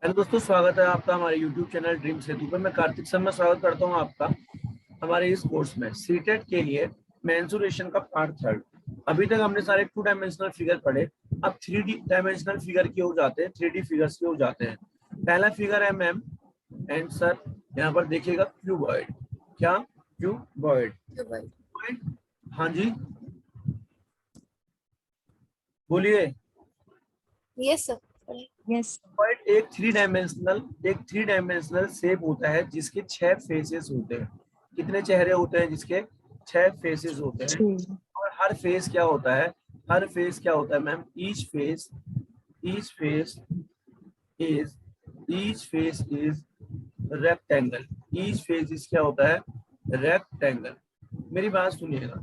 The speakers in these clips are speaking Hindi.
हेलो दोस्तों, स्वागत है आपका हमारे YouTube चैनल ड्रीम सेतु पर। मैं कार्तिक सर, मैं स्वागत करता हूं आपका हमारे इस कोर्स में सीटेट के लिए मेंसुरेशन का पार्ट थर्ड। अभी तक हमने सारे 2 डायमेंशनल फिगर पढ़े। अब 3D डायमेंशनल फिगर की हो जाते हैं, 3D फिगर्स की हो जाते हैं। पहला फिगर है मैम एंड सर, यहाँ पर देखिएगा क्यूबॉइड। क्या? क्यूबॉइड। हाँ जी, बोलिए। Yes sir. यस क्यूबॉइड एक थ्री डायमेंशनल शेप होता है जिसके 6 फेसेस होते हैं। कितने चेहरे होते हैं? जिसके 6 फेसेस होते हैं। और हर फेस क्या होता है? Ma'am? Is each face is rectangle. Each face is क्या होता है? रेक्टेंगल। मेरी बात सुनिएगा,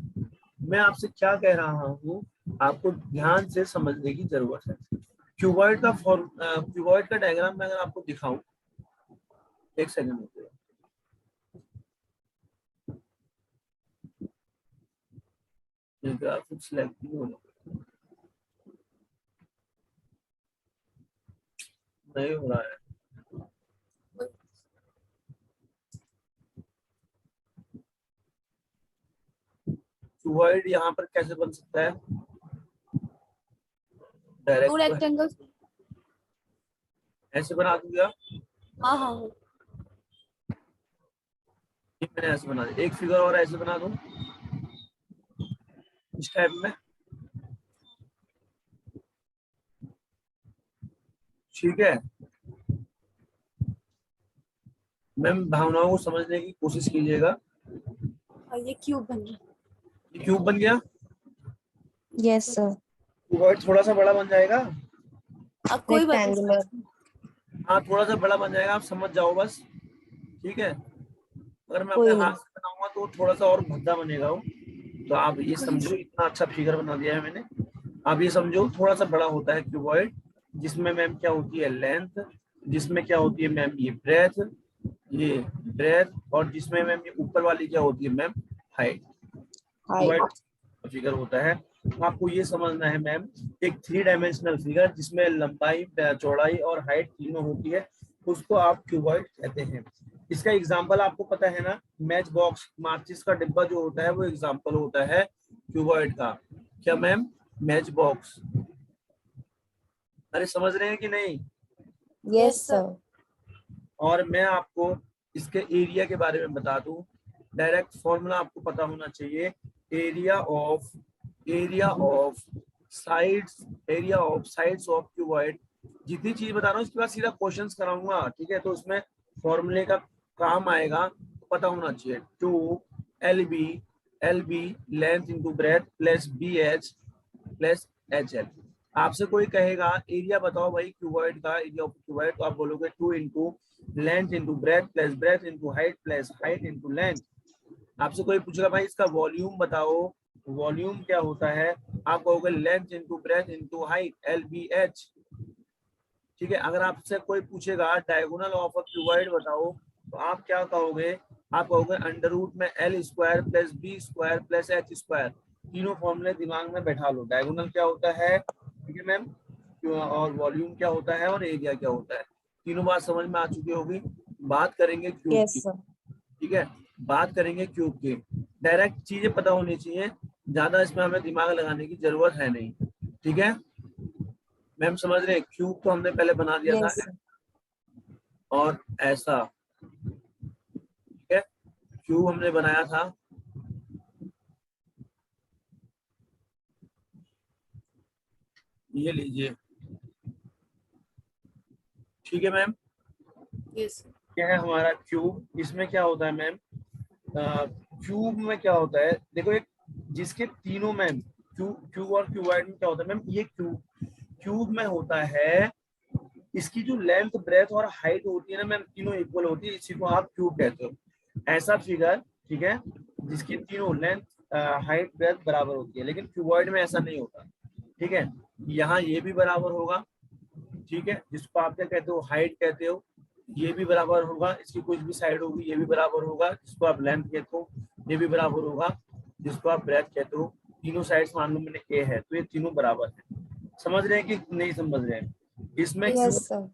मैं आपसे क्या कह रहा हूँ, आपको ध्यान से समझने की जरूरत है। क्यूबॉइड का डायग्राम मैं अगर आपको दिखाऊं, एक सेकंड रुकिए। ग्राफिक्स सिलेक्ट नहीं हो रहा है। क्यूबॉइड यहाँ पर कैसे बन सकता है? Two direct rectangles. ऐसे बना दूंगा। हाँ हाँ। मैंने ऐसे बना दिया। एक फिगर और ऐसे बना दूं इस टाइप में, ठीक है? मैम, भावनाओं को समझने की कोशिश कीजिएगा। ये क्यूब बन रहा ये क्यूब बन गया। Yes sir. क्यूबॉइड थोड़ा सा बड़ा बन जाएगा। है। कोई बात नहीं रेक्टेंगुलर। सर। हाँ, थोड़ा सा बड़ा बन जाएगा, आप समझ जाओ बस, ठीक है? अगर मैं अपने कोई हाथ नहीं। से बनाऊंगा तो थोड़ा सा और भद्दा बनेगा वो। तो आप ये समझो, इतना अच्छा फिगर बना दिया है मैंने। आप ये समझो, थोड़ा सा बड़ा होता है क्यूबॉइड, जिसमें मैम क्या होती है? लेंथ। जिसमें क्या होती है मैम? ये ब्रेथ। और जिसमें मैम ये ऊपर वाली क्या होती है मैम? हाइट। हाइट। फिगर होता है। तो आपको ये समझना है मैम, एक 3 डायमेंशनल फिगर जिसमें लंबाई, चौड़ाई और हाइट तीनों होती है, उसको आप क्यूबॉइड कहते हैं। इसका एग्जांपल आपको पता है ना? मैच बॉक्स, माचिस का डिब्बा जो होता है वो एग्जांपल होता है क्यूबॉइड का। क्या मैम? Match box. अरे समझ रहे हैं कि नहीं? Yes sir. और मैं आपको इसके एरिया के बारे में बता दूं। डायरेक्ट फॉर्मूला आपको पता होना चाहिए। Area of sides of cuboid. जितनी चीज बता रहा हूँ उसके बाद सीधा क्वेश्चंस कराऊंगा, ठीक है? तो उसमें फॉर्मूले का काम आएगा, तो पता होना चाहिए। 2 LB length into breadth plus BH plus HL। आपसे कोई कहेगा एरिया बताओ भाई क्यूबॉइड का, एरिया ऑफ क्यूबॉइड, तो आप बोलोगे 2 into length into breadth plus breadth into height plus height into length. आपसे कोई पूछेगा भाई इसका वॉल्यूम बताओ, वॉल्यूम क्या होता है? आप कहोगे length into breadth into height, LBH, ठीक है? अगर आपसे कोई पूछेगा डायगोनल ऑफ अ क्यूबॉइड बताओ, तो आप क्या कहोगे? आप कहोगे अंडर रूट में L² plus B² plus H²। तीनों फॉर्मूले दिमाग में बैठा लो। डायगोनल क्या होता है, ठीक है मैम? और वॉल्यूम क्या होता है और एरिया क्या होता है। तीनों बात समझ में आ चुकी होगी। बात करेंगे क्यूब यस की, सर। ठीक है? बात करेंगे क्यूब की। डायरेक्ट चीजें पता होनी चाहिए, ज्यादा इसमें हमें दिमाग लगाने की जरूरत है नहीं, ठीक है? मैम समझ रहे हैं? क्यूब तो हमने पहले बना दिया था, यस सर। और ऐसा, ठीक है? क्यूब हमने बनाया था, ये लीजिए, ठीक है मैम? यस। क्या है हमारा क्यूब? इसमें क्या होता है मैम? क्यूब में क्या होता है, देखो, एक जिसके तीनों मैम, क्यूब और क्यूबॉइड में क्या होता है मैम? ये क्यूब में होता है, इसकी जो लेंथ ब्रेथ और हाइट होती है ना मैम, तीनों इक्वल होती है, इसी को आप क्यूब कहते हो। ऐसा फिगर, ठीक है, जिसकी तीनों लेंथ, हाइट, ब्रेथ बराबर होती है। लेकिन क्यूबॉइड में ऐसा नहीं होता, ठीक है? यहाँ ये भी बराबर होगा, ठीक है, जिसको आप क्या कहते हो? हाइट कहते हो। ये भी बराबर होगा, इसकी कुछ भी साइड होगी ये भी बराबर होगा, जिसको आप लेंथ कहते हो। ये भी बराबर होगा, जिसको आप ब्रेथ कहते हो। तीनों साइड्स मान लो मैंने ए है, तो ये तीनों बराबर है। समझ रहे हैं कि नहीं समझ रहे हैं? इसमें यस क्यूब सर।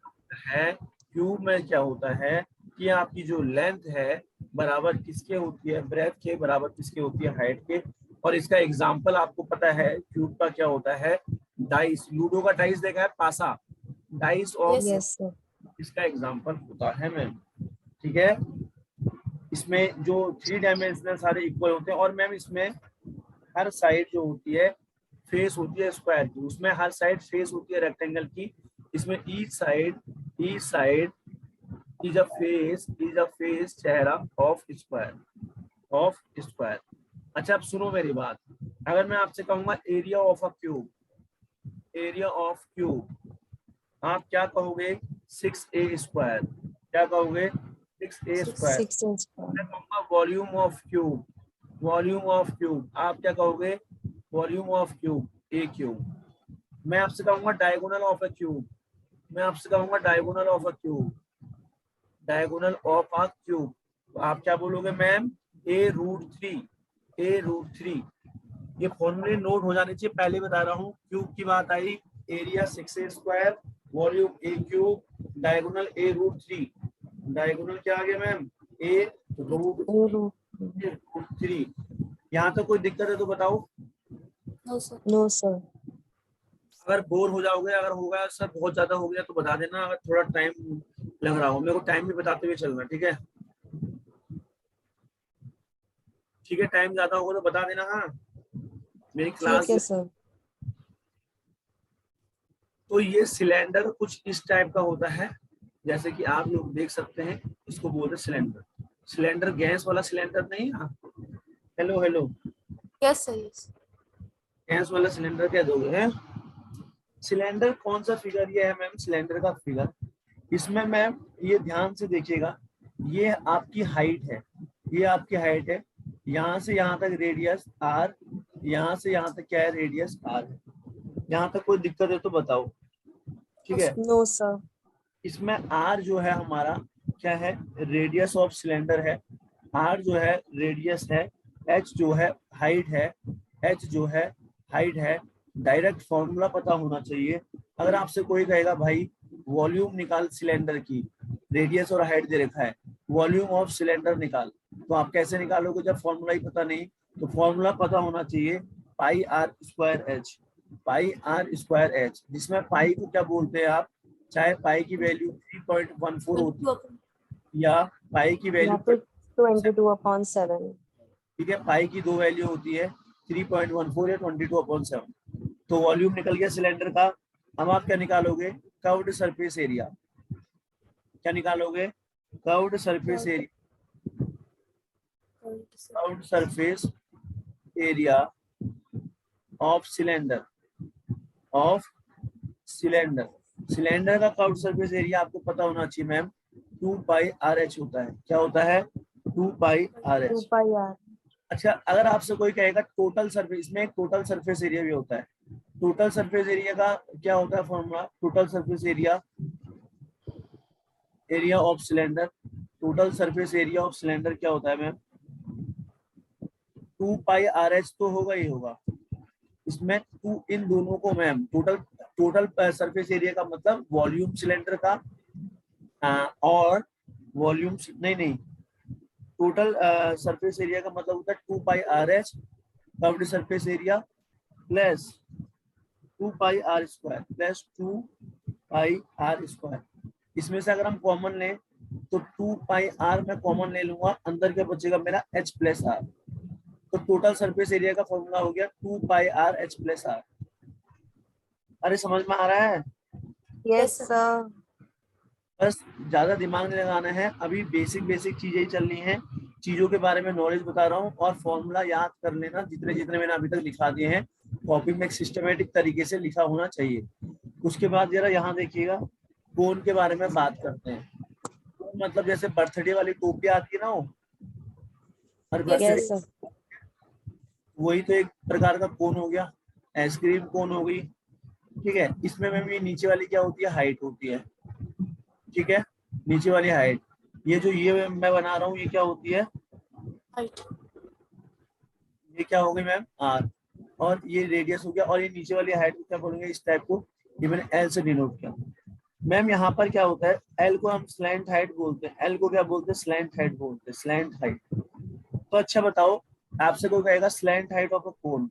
है, क्यूब में क्या होता है कि आपकी जो लेंथ है बराबर किसके होती है, ब्रेथ के बराबर किसके होती है, हाइट के। और इसका एग्जांपल आपको पता है क्यूब का क्या होता है, डाइस। लूडो का डाइस देखा है, पासा, dice of, Yes, sir. Yes, sir. इसका एग्जांपल होता है मैम। ठीक है, इसमें जो 3 डायमेंशनल सारे इक्वल होते हैं, और मैम इसमें हर साइड जो होती है फेस होती है स्क्वायर की, उसमें हर साइड फेस होती है रेक्टेंगल की। इसमें each side is a face चेहरा ऑफ स्क्वायर। अच्छा अब सुनो मेरी बात, अगर मैं आपसे कहूंगा area of a cube, area of cube, आप क्या कहोगे, 6a स्क्वायर। क्या कहोगे, 6a स्क्वायर। 6 inch. मैं कहूंगा volume of cube, volume of cube, आप क्या कहोगे, volume of cube, A cube. मैं आपसे कहूंगा डायगोनल ऑफ अ क्यूब, मैं आपसे कहूंगा diagonal of a cube, diagonal of a cube, तो आप क्या बोलोगे मैम, a√3, a√3। ये फॉर्मूले नोट हो जाने चाहिए, पहले बता रहा हूँ। क्यूब की बात आई, area 6a square, volume a cube, diagonal a√3। Diagonal क्या आ गया मैम, Oh, a√3। यहाँ तक कोई दिक्कत है तो बताओ। No, sir. no, sir. अगर बोर हो जाओगे, अगर हो गया सर बहुत ज्यादा हो गया तो बता देना, अगर थोड़ा टाइम लग रहा हो, मेरे को टाइम भी बताते हुए चलना, ठीक है। ठीक है, टाइम ज्यादा होगा तो बता देना। हाँ, मेरी क्लास, ठीक है सर। तो ये सिलेंडर कुछ इस टाइप का होता है, जैसे कि आप लोग देख सकते हैं, इसको बोलते हैं सिलेंडर। सिलेंडर गैस वाला सिलेंडर नहीं। हाँ, hello hello, Yes, sir. Yes. Gas वाला सिलेंडर क्या दोगे हैं। सिलेंडर कौन सा फिगर ये है मैम, सिलेंडर का फिगर। इसमें मैम ये ध्यान से देखिएगा, ये आपकी हाइट है, ये आपकी हाइट है, यहाँ से यहाँ तक रेडियस आर, यहाँ से यहाँ तक क्या है, रेडियस आर है। यहाँ तक कोई दिक्कत है तो बताओ, ठीक है। No, sir. इसमें आर जो है हमारा क्या है, रेडियस ऑफ सिलेंडर है, आर जो है रेडियस है, एच जो है हाइट है, एच जो है हाइट है। डायरेक्ट फॉर्मूला पता होना चाहिए। अगर आपसे कोई कहेगा भाई वॉल्यूम निकाल सिलेंडर की, रेडियस और हाइट दे रखा है, वॉल्यूम ऑफ सिलेंडर निकाल, तो आप कैसे निकालोगे जब फॉर्मूला ही पता नहीं। तो फॉर्मूला पता होना चाहिए, pi are square h, pi are square h, जिसमें पाई को क्या बोलते हैं आप, चाहे पाई की वैल्यू 3.14 होती है, या पाई की या वैल्यू, फिर 22/7. ठीक है, पाई की दो वैल्यू होती है, 3.14 या 22/7। तो वॉल्यूम निकल गया सिलेंडर का। अब आप क्या निकालोगे, कर्व्ड सरफेस एरिया। क्या निकालोगे, curved surface area, curved surface area of cylinder, of cylinder. Cylinder का कर्व्ड सरफेस एरिया आपको पता होना चाहिए मैम, 2πRH होता है। क्या होता है, 2πRH। 2 pi r. अच्छा, अगर आपसे कोई कहेगा टोटल सरफेस, में एक टोटल सरफेस एरिया भी होता है। टोटल सरफेस एरिया का क्या होता है formula, total surface area, area of cylinder, total surface area of cylinder क्या होता है मैम, 2πRH तो होगा ही होगा। इसमें टू, इन दोनों को मैम टोटल सरफेस एरिया का मतलब वॉल्यूम सिलेंडर का, और वॉल्यूम नहीं, टोटल सरफेस एरिया का मतलब होता है 2πRH curved surface area plus 2πr square plus 2πr square. इसमें से अगर हम कॉमन लें तो 2πr में कॉमन ले लूंगा, अंदर क्या बचेगा मेरा h प्लस आर। तो टोटल सरफेस एरिया का फॉर्मूला हो गया 2πr h प्लस आर। अरे समझ में आ रहा है, Yes, sir. बस ज्यादा दिमाग नहीं लगाना है, अभी बेसिक चीजें ही चलनी है, चीजों के बारे में नॉलेज बता रहा हूँ। और फॉर्मूला याद कर लेना, जितने जितने मैंने अभी तक लिखा दिए हैं कॉपी में एक सिस्टमेटिक तरीके से लिखा होना चाहिए। उसके बाद जरा यहाँ देखिएगा, कोन के बारे में बात करते हैं। कोन मतलब जैसे बर्थडे वाली टोपी आती है ना, वो हर बर्थडे, Yes, sir. वही तो एक प्रकार का कोन हो गया। आइसक्रीम कोन हो गई, ठीक है। इसमें में भी नीचे वाली क्या होती है, हाइट होती है, ठीक है, नीचे वाली हाइट। ये जो ये मैं बना रहा हूँ ये क्या होती है, Height. ये क्या हो गई मैम, आर, और ये रेडियस हो गया। और ये नीचे वाली हाइट को क्या बोलेंगे, इस टाइप को, ये मैंने एल से डिनोट किया। मैम यहाँ पर क्या होता है, एल को हम स्लैंट हाइट बोलते हैं, एल को क्या बोलते हैं, स्लैंट हाइट बोलते हैं, स्लैंट हाइट। तो अच्छा बताओ, आपसे कोई कहेगा slant height of a cone,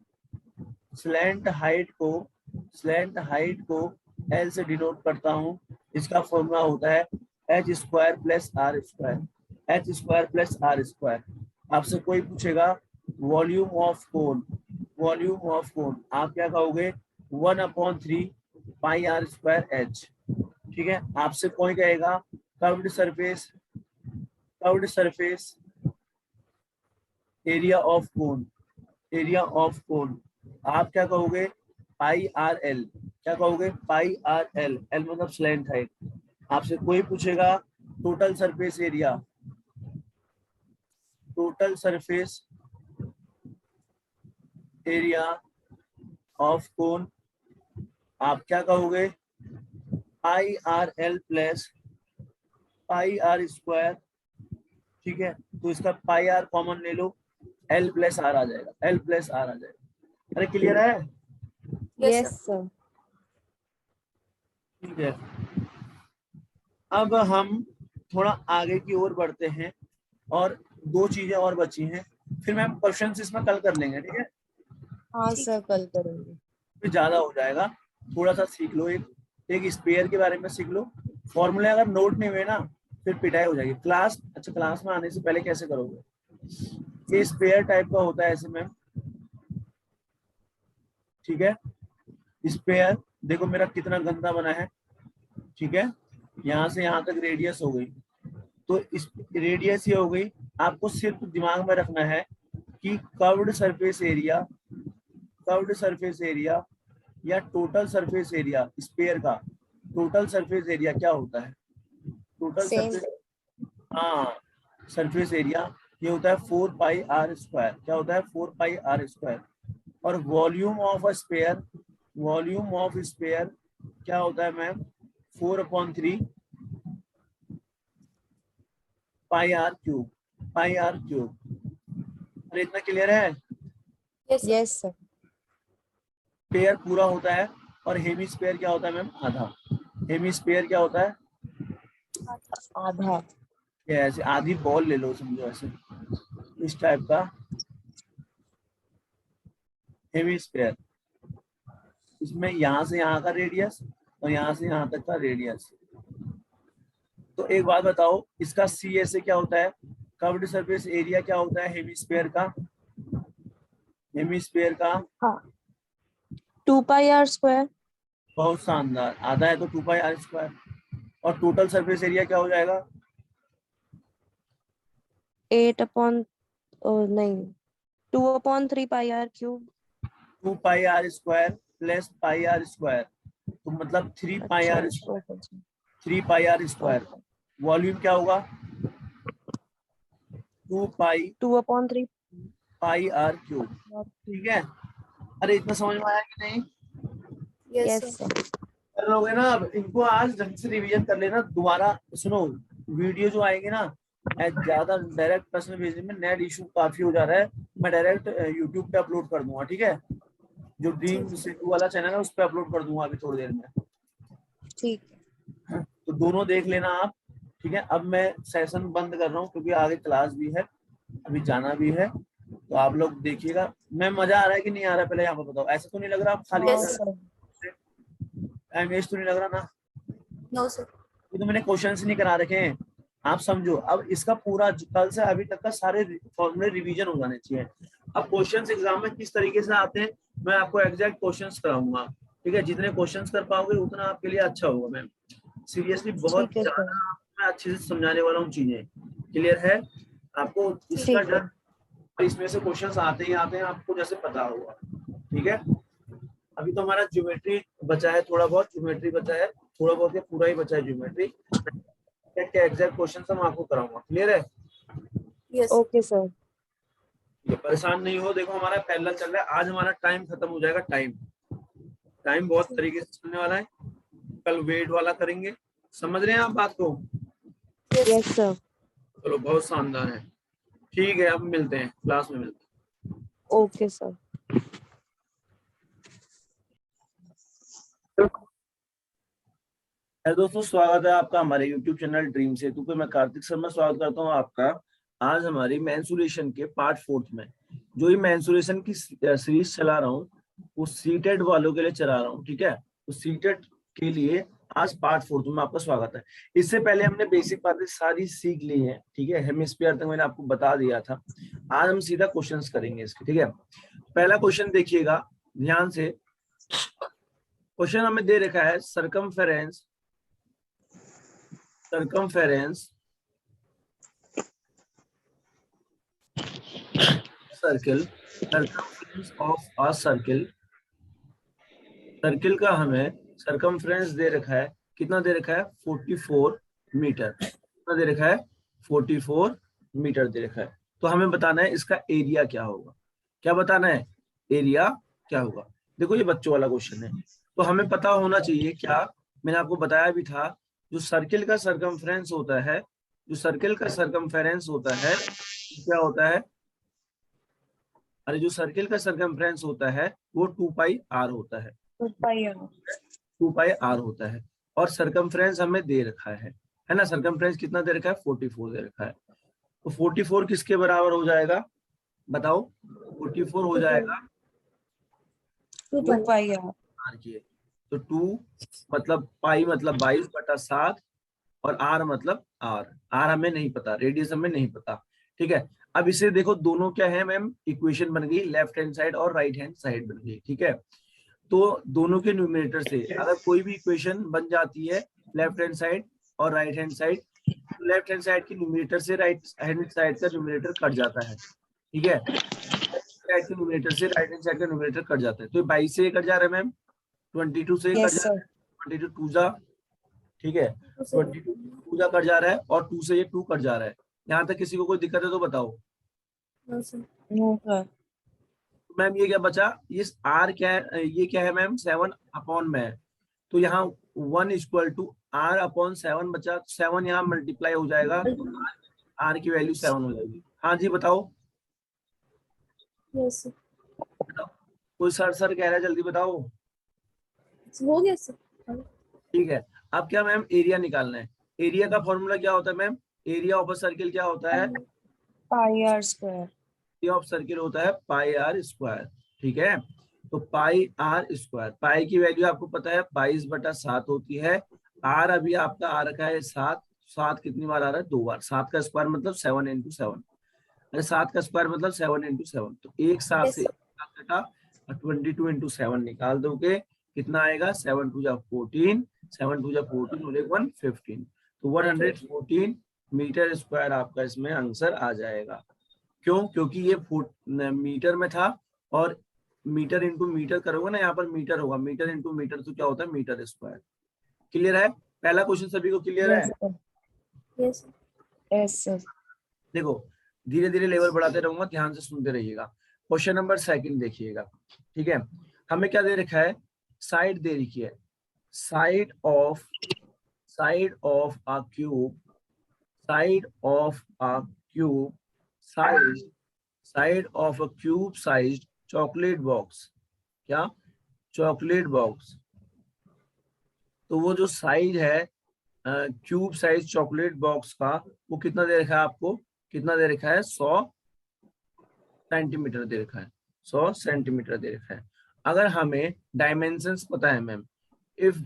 slant height को, स्लैंट हाइट को एल से डिनोट करता हूँ, इसका फॉर्मूला होता है H square plus R square, H square plus R square. आपसे कोई पूछेगा volume of cone, volume of cone आप क्या कहोगे, 1/3 पाई आर स्क्वायर एच। ठीक है, आपसे कोई कहेगा curved surface, curved surface area of cone, area of cone आप क्या कहोगे, पाई आर एल, क्या कहोगे, पाई आर एल, एल मतलब स्लैंट हाइट। आपसे कोई पूछेगा total surface area, total surface area of cone आप क्या कहोगे, pi r l plus pi are square. ठीक है, तो इसका पाई आर कॉमन ले लो, एल प्लस आर आ जाएगा, एल प्लस आर आ जाएगा। अरे क्लियर है? Yes, Yes, sir. sir. ठीक है, अब हम थोड़ा आगे की ओर बढ़ते हैं और दो चीजें और बची हैं, फिर मैम क्वेश्चन इसमें कल कर लेंगे। ठीक है, हाँ ठीक सर, कल करेंगे। फिर ज्यादा हो जाएगा, थोड़ा सा सीख लो, एक स्पेयर के बारे में सीख लो। फॉर्मूले अगर नोट नहीं हुए ना फिर पिटाई हो जाएगी क्लास। अच्छा, क्लास में आने से पहले कैसे करोगे, ये स्पेयर टाइप का होता है ऐसे मैम। ठीक है, स्पेयर देखो मेरा कितना गंदा बना है। ठीक है, यहाँ से यहाँ तक रेडियस हो गई, तो इस रेडियस ये हो गई। आपको सिर्फ दिमाग में रखना है कि curved surface area, curved surface area या टोटल सरफेस एरिया स्पेयर का, टोटल सरफेस एरिया क्या होता है, टोटल सेम। सरफेस, हाँ सरफेस एरिया ये होता है 4 पाई आर स्क्वायर, क्या होता है 4 पाई आर स्क्वायर। और volume of a sphere, volume of sphere क्या होता है ma'am, 4/3 pi R cube, pi R cube. अरे इतना क्लियर है? Yes, sir. Yes sir. Sphere पूरा होता है और हेमी स्पेयर क्या होता है मैम, आधा। हेमी स्पेयर क्या होता है, आधा। ये ऐसे आधी बॉल ले लो समझो, ऐसे इस टाइप का हेमी स्पेयर। इसमें यहाँ से यहाँ का रेडियस और यहाँ से यहाँ तक का रेडियस। तो एक बात बताओ, इसका सी से क्या होता है, कर्व्ड सरफेस एरिया क्या होता है हेमीस्फीयर का, हेमीस्फीयर का हाँ, 2 पाई r स्क्वायर। बहुत शानदार, आधा है तो 2 पाई आर स्क्वायर। और टोटल सरफेस एरिया क्या हो जाएगा, 8 अपॉन, नहीं, 2/3 pi r cube. 2 pi are square plus pi are square, तो मतलब 3 पाई अच्छा आर अच्छा, स्क्वायर, ओके जी। 3 pi are square. Okay. Volume क्या होगा, 2 पाई 2/3। पाई आर क्यूब। ठीक है, अरे इतना समझ में आया कि नहीं? Yes, yes sir. सर। कर लोगे ना? अब इनको आज ढंग से रिवीजन कर लेना दोबारा। सुनो, वीडियो जो आएंगे ना, ज्यादा डायरेक्ट प्रश्न भेजने में नेट इशू काफी हो जा रहा है, मैं डायरेक्ट यूट्यूब पे अपलोड कर दूंगा। ठीक है, जो ड्रीम ठीक सिद्धू वाला चैनल है उस पर अपलोड कर दूंगा अभी थोड़ी देर में, ठीक तो दोनों देख लेना आप। ठीक है, अब मैं सेशन बंद कर रहा हूँ क्योंकि आगे क्लास भी है, अभी जाना भी है, तो आप लोग देखिएगा। मैं मजा आ रहा है कि नहीं आ रहा है पहले यहाँ पर बताओ, ऐसा तो नहीं लग रहा आप है। खाली हाँ Yes, sir. Sir. Time waste तो नहीं लग रहा ना? No, sir. ये तो मैंने क्वेश्चंस नहीं करा रखे हैं, आप समझो। अब इसका पूरा कल से अभी तक का सारे फॉर्मूले रिवीजन हो जाने चाहिए। अब क्वेश्चंस एग्जाम में किस तरीके से आते हैं मैं आपको एग्जैक्ट क्वेश्चंस कराऊंगा। ठीक है, जितने क्वेश्चंस कर पाओगे उतना आपके लिए अच्छा होगा मैम, सीरियसली बहुत ठीक है सर। ज्यादा मैं अच्छे से समझाने वाला हूँ चीजें। क्लियर है आपको इसका ठीक है। डर? इसमें से क्वेश्चंस आते ही आते हैं, आपको जैसे पता होगा। ठीक है, अभी तो हमारा ज्योमेट्री बचा है, थोड़ा बहुत ज्योमेट्री बचा है, थोड़ा बहुत या पूरा ही बचा है ज्योमेट्री के एग्जैक्ट क्वेश्चन मैं आपको कराऊंगा। क्लियर है? Yes, sir. Okay sir. ये परेशान नहीं हो, देखो हमारा पैरेलल चल रहा है, आज हमारा टाइम खत्म हो जाएगा। टाइम टाइम बहुत तरीके से चलने वाला है, कल वेट वाला करेंगे। समझ रहे हैं आप बात को? Yes, yes sir. सर। चलो बहुत शानदार है। ठीक है, अब मिलते हैं, क्लास में मिलते ओके सर। हैं। दोस्तों, स्वागत है आपका हमारे YouTube चैनल ड्रीम सेतु पे। मैं कार्तिक शर्मा स्वागत करता हूं आपका आज हमारी मेंसुरेशन के पार्ट 4 में। जो ये मेंसुरेशन की सीरीज चला रहा हूँ वो सीटेड वालों के लिए चला रहा हूँ, ठीक है। तो सीटेड के लिए आज पार्ट 4 में आपका स्वागत है। इससे पहले हमने बेसिक बातें सारी सीख ली है, ठीक है। हेमिस्फीयर तक मैंने आपको बता दिया था। आज हम सीधा क्वेश्चन करेंगे इसके, ठीक है। पहला क्वेश्चन देखिएगा ध्यान से। क्वेश्चन हमें दे रखा है circumference circle, circumference of a circle. Circle का हमें सरकमफ्रेंस दे रखा है, कितना दे रखा है 44 मीटर। कितना दे रखा है 44 मीटर दे रखा है। तो हमें बताना है इसका एरिया क्या होगा। क्या बताना है, एरिया क्या होगा। देखो ये बच्चों वाला क्वेश्चन है, तो हमें पता होना चाहिए क्या, मैंने आपको बताया भी था। जो सर्किल का सरकमफ्रेंस होता है, जो सर्किल का सरकमफेरेंस होता है क्या होता है, अरे जो सर्किल का सरकमफ्रेंस होता है वो 2 पाई आर होता है। 2 पाई आर होता है। और सरकमफ्रेंस हमें दे रखा है ना। सरकमफ्रेंस कितना दे रखा है 44 दे रखा है। तो 44 किसके बराबर हो जाएगा बताओ। 44 हो जाएगा 2 पाई आर। आर की। तो 2 मतलब पाई मतलब 22/7 और आर मतलब आर हमें नहीं पता, रेडियस हमें नहीं पता, ठीक है। अब इसे देखो दोनों क्या है मैम, इक्वेशन बन गई, लेफ्ट हैंड साइड और राइट हैंड साइड बन गई, ठीक है। तो दोनों के न्यूमरेटर से अगर कोई भी इक्वेशन बन जाती है लेफ्ट हैंड साइड और right hand side, left hand side के न्यूमरेटर से राइट हैंड साइड का न्यूमरेटर कट जाता है, ठीक है। साइड के न्यूमरेटर से राइट हैंड साइड का न्यूमरेटर कट जाता है। तो 22 से कट जा रहा है मैम, 22 से कट यस जा रहा सर। है, 22 टू जा, ठीक है। 22 टू जा कट जा रहा है और 2 से ये 2 कट जा रहा है। यहाँ तक किसी को कोई दिक्कत है तो बताओ। No, sir. No sir. Ma'am ये क्या बचा, ये आर क्या है, ये क्या है मैम 7 अपॉन में है। तो यहाँ 1 इक्वल टू आर अपॉन 7 बचा। 7 यहाँ मल्टीप्लाई हो जाएगा तो आर की वैल्यू 7 हो जाएगी। हाँ जी बताओ, Yes, sir. बताओ। कोई सर कह रहा है, जल्दी बताओ। हो गया सर। ठीक है, अब क्या मैम एरिया निकालना है। एरिया का फॉर्मूला क्या होता है ma'am, area of a circle क्या होता है, pi are square. Area of circle होता है पाई आर स्क्वायर, ठीक है। तो पाई आर स्क्वायर, पाई की वैल्यू आपको पता है 22/7 होती है। आर अभी आपका आ रखा है 7, 7 कितनी बार आ रहा है 2 बार। 7 का स्क्वायर मतलब 7 × 7, अरे 7 का स्क्वायर मतलब 7 × 7। तो एक 7 से Yes, कटा 22 × 7 निकाल दोगे, कितना आएगा 7 2 जा 14, 7 2 जा 14 और 1 15। तो 114 मीटर स्क्वायर आपका इसमें आंसर आ जाएगा। क्यों, क्योंकि ये फुट मीटर में था और मीटर इंटू मीटर करोगे ना, यहाँ पर मीटर होगा, मीटर इंटू मीटर तो क्या होता है मीटर स्क्वायर। क्लियर है, पहला क्वेश्चन सभी को क्लियर है। Yes sir. yes, sir. Yes sir. देखो धीरे धीरे लेवल बढ़ाते रहूंगा, ध्यान से सुनते रहिएगा। क्वेश्चन नंबर 2 देखिएगा, ठीक है। हमें क्या दे रखा है, साइड दे रखी है, side of a cube, side of a cube side of a cube sized chocolate box. क्या, चॉकलेट बॉक्स। तो वो जो साइज है क्यूब साइज चॉकलेट बॉक्स का, वो कितना दे रखा है आपको, कितना दे रखा है 100 सेंटीमीटर दे रखा है, 100 सेंटीमीटर दे रखा है। अगर हमें डायमेंशंस पता है ma'am, if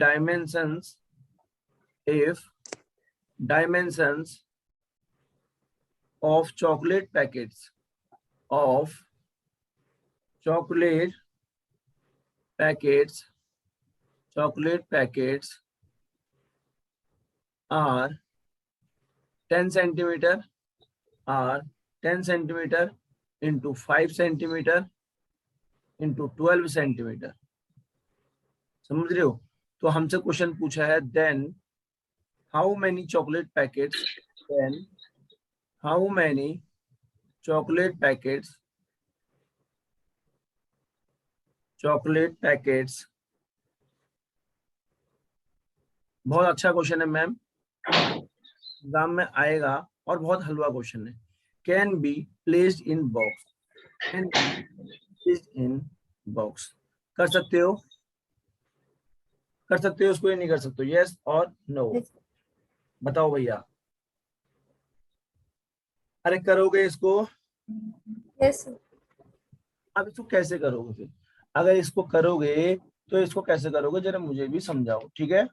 dimensions of chocolate packets chocolate packets are 10 centimetre into 5 centimetre into 12 centimetre, समझ रहे हो। तो हमसे क्वेश्चन पूछा है then how many chocolate packets बहुत अच्छा क्वेश्चन है मैम, एग्जाम में आएगा और बहुत हलवा क्वेश्चन है। Can be placed in box, कर सकते हो, कर सकते हो उसको या नहीं कर सकते हो? यस और नो? Yes. बताओ भैया। अरे करोगे इसको? Yes, sir. अब इसको कैसे करोगे फिर? अगर इसको करोगे तो इसको कैसे करोगे, जरा मुझे भी समझाओ, ठीक है?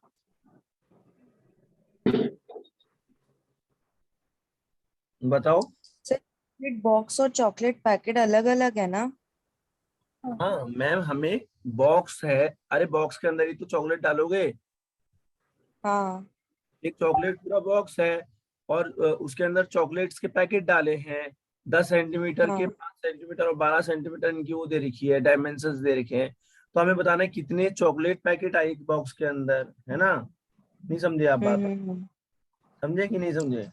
बताओ। चॉकलेट बॉक्स और चॉकलेट पैकेट अलग अलग है ना? हाँ मैम, हमें बॉक्स है, अरे बॉक्स के अंदर ही तो चॉकलेट डालोगे। हाँ। एक चॉकलेट पूरा बॉक्स है और उसके अंदर चॉकलेट्स के पैकेट डाले हैं, 10 सेंटीमीटर के, हाँ। 5 सेंटीमीटर और 12 सेंटीमीटर इनकी वो दे रखी है, डायमेंशंस दे रखे हैं। तो हमें बताना है कितने चॉकलेट पैकेट आए एक बॉक्स के अंदर, है ना? नहीं समझे आप बात? हम्म। समझे कि नहीं समझे?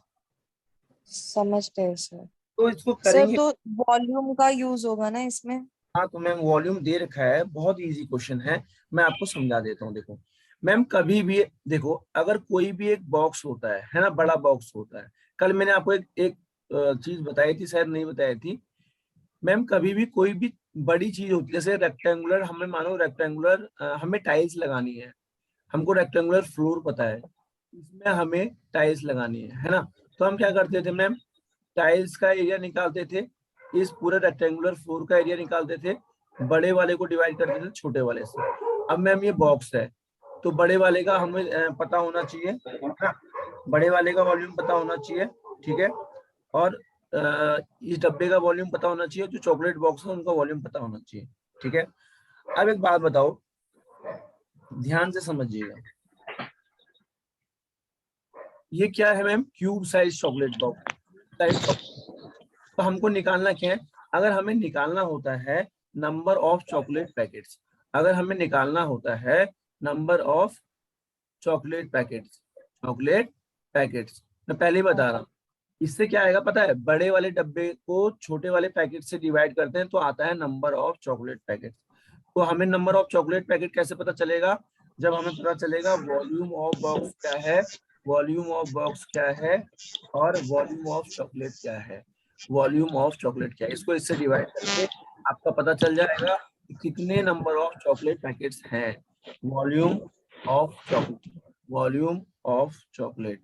समझ गए सर। तो इसको सर करेंगे। तो वॉल्यूम का यूज होगा ना इसमें? हाँ तो मैम वॉल्यूम दे रखा है, बहुत इजी क्वेश्चन है, मैं आपको समझा देता हूँ। देखो मैम, कभी भी देखो, अगर कोई भी एक बॉक्स होता है ना, बड़ा बॉक्स होता है। कल मैंने आपको एक चीज बताई थी, शायद नहीं बताई थी मैम। कभी भी कोई भी बड़ी चीज होती है, जैसे रेक्टेंगुलर, हमें मानो रेक्टेंगुलर हमें टाइल्स लगानी है, हमको रेक्टेंगुलर फ्लोर पता है, इसमें हमें टाइल्स लगानी है ना? तो हम क्या करते थे मैम, टाइल्स का एरिया निकालते थे, इस पूरे रेक्टेंगुलर फ्लोर का एरिया निकालते थे, बड़े वाले को डिवाइड करते थे छोटे वाले से। अब मैम ये बॉक्स है, तो बड़े वाले का हमें पता होना चाहिए ना, बड़े वाले का वॉल्यूम पता होना चाहिए, ठीक है? और इस डब्बे का वॉल्यूम पता होना चाहिए, जो चॉकलेट बॉक्स है उनका वॉल्यूम पता होना चाहिए, ठीक है? अब एक बात बताओ, ध्यान से समझिएगा, ये क्या है ma'am? Cube size chocolate box. तो हमको निकालना क्या है? अगर हमें निकालना होता है नंबर ऑफ चॉकलेट पैकेट्स, अगर हमें निकालना होता है नंबर ऑफ चॉकलेट पैकेट्स, मैं पहले ही बता रहा हूँ, इससे क्या आएगा पता है? बड़े वाले डब्बे को छोटे वाले पैकेट से डिवाइड करते हैं तो आता है नंबर ऑफ चॉकलेट पैकेट। तो हमें नंबर ऑफ चॉकलेट पैकेट कैसे पता चलेगा? जब हमें पता चलेगा वॉल्यूम ऑफ बॉक्स क्या है, वॉल्यूम ऑफ बॉक्स क्या है, और वॉल्यूम ऑफ चॉकलेट क्या है, वॉल्यूम ऑफ चॉकलेट क्या है, इसको इससे डिवाइड करके आपका पता चल जाएगा कि कितने नंबर ऑफ चॉकलेट पैकेट्स हैं। Volume of chocolate, volume of chocolate,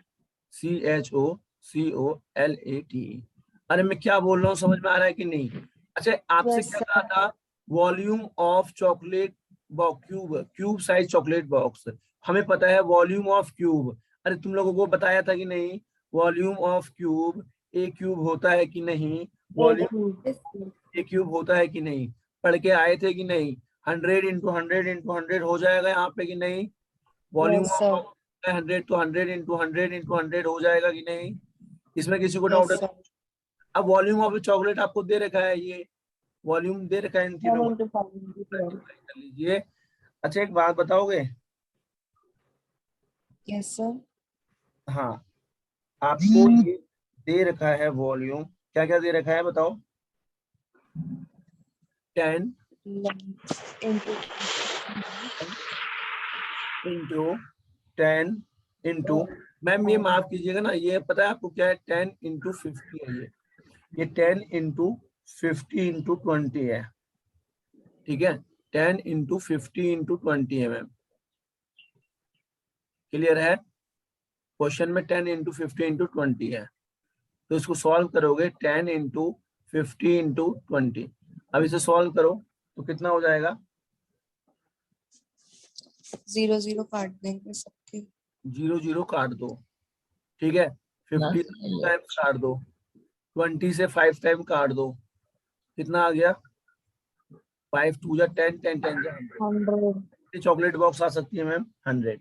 CHOCOLATE। अरे मैं क्या बोल रहा हूँ, समझ में आ रहा है कि नहीं? अच्छा, आपसे यस क्या कहा सर। था? Volume of chocolate cube, cube size chocolate box, हमें पता है वॉल्यूम ऑफ क्यूब। अरे तुम लोगों को बताया था कि नहीं? Volume of cube, A cube होता है कि नहीं? Volume Yes, sir. ए क्यूब होता है कि नहीं? पढ़ के आए थे कि नहीं? 100 × 100 × 100 हो जाएगा यहाँ पे कि नहीं? Volume yes of sir. Box 100, तो 100 × 100 × 100 हो जाएगा कि नहीं? इसमें किसी को डाउट यस है? सर। अब वॉल्यूम ऑफ चॉकलेट आपको दे रखा है, ये वॉल्यूम दे रखा है इन तीनों 1 को, into 5 into 12। मल्टीप्लाई कर लीजिए। अच्छा एक बात बताओगे? Yes sir. हाँ, आपको ये दे रखा है वॉल्यूम, क्या क्या दे रखा है बताओ? 10 into इंटू 10 इंटू, मैम ये माफ कीजिएगा ना, ये पता है आपको क्या है? 10 × 50 है ये 10 × 50 × 20 है, ठीक है? 10 × 50 × 20 है मैम, क्लियर है? क्वेश्चन में 10 × 50 × 20 है, तो इसको सॉल्व करोगे 10 × 50 × 20। अब इसे सॉल्व करो तो कितना हो जाएगा? 0 0 काट देंगे सबके। 0 0 काट दो, ठीक है? 50 टाइम्स काट दो, 20 से 5 टाइम काट दो, कितना आ गया? 5 2 जा 10, 10 10 जा 100। 100। चॉकलेट बॉक्स आ सकती है मैम 100।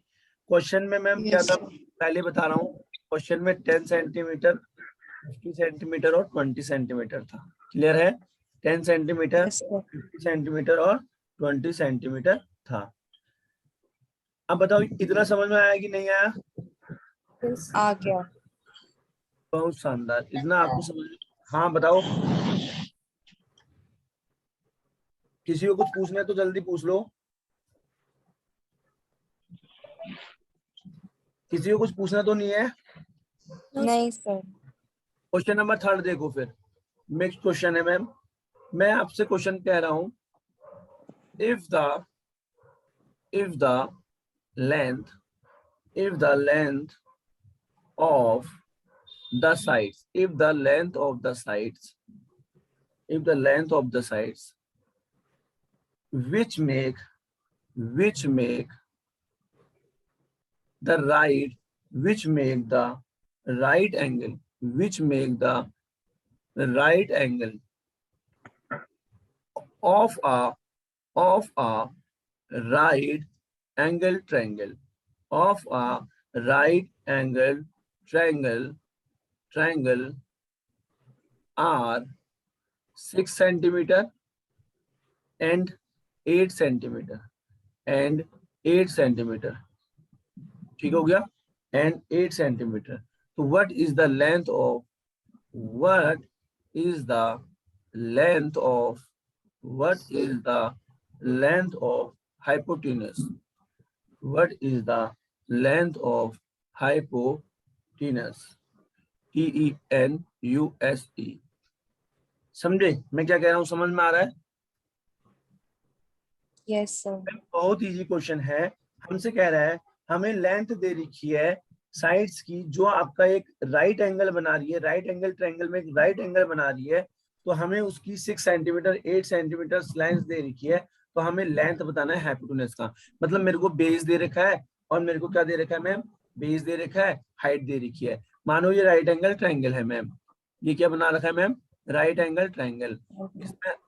क्वेश्चन में मैम क्या यस था, सर। पहले बता रहा हूँ, क्वेश्चन में 10 सेंटीमीटर, 50 सेंटीमीटर और 20 सेंटीमीटर था, क्लियर है? 10 सेंटीमीटर, यस सर। 50 सेंटीमीटर और 20 सेंटीमीटर था। अब बताओ इतना समझ में आया कि नहीं आया? Yes. आ गया। बहुत शानदार, इतना आपको समझ में? हाँ बताओ, किसी को कुछ पूछना है तो जल्दी पूछ लो, किसी को कुछ पूछना तो नहीं है? No, sir. नहीं सर। क्वेश्चन नंबर 3 देखो फिर, नेक्स्ट क्वेश्चन है मैम, मैं आपसे क्वेश्चन कह रहा हूं, if the length if the length of the sides, if the length of the sides, if the length of the sides which make the right, which make the right angle, which make the right angle of a right angle triangle, of a right angle triangle are 6 centimeter and 8 centimeter and 8 centimeter. ठीक हो गया? And 8 centimeter. So what is the length of hypotenuse? What is the length of hypotenuse? TENUSE. समझे मैं क्या कह रहा हूँ? समझ में आ रहा है? Yes sir. बहुत इजी क्वेश्चन है। हमसे कह रहा है हमें लेंथ दे रखी है साइड्स की जो आपका एक राइट एंगल बना रही है, राइट एंगल ट्रायंगल में एक राइट एंगल बना रही है, तो हमें उसकी 6 सेंटीमीटर 8 सेंटीमीटर लेंथ दे रखी है, तो हमें लेंथ बताना है हाइपोटेन्यूज का। मतलब मेरे को बेस दे रखा है और मेरे को क्या दे रखा है मैम? बेस दे रखा है, हाइट दे रखी है। मानो ये राइट एंगल ट्रायंगल है मैम, ये क्या बना रखा है मैम? Right angle triangle.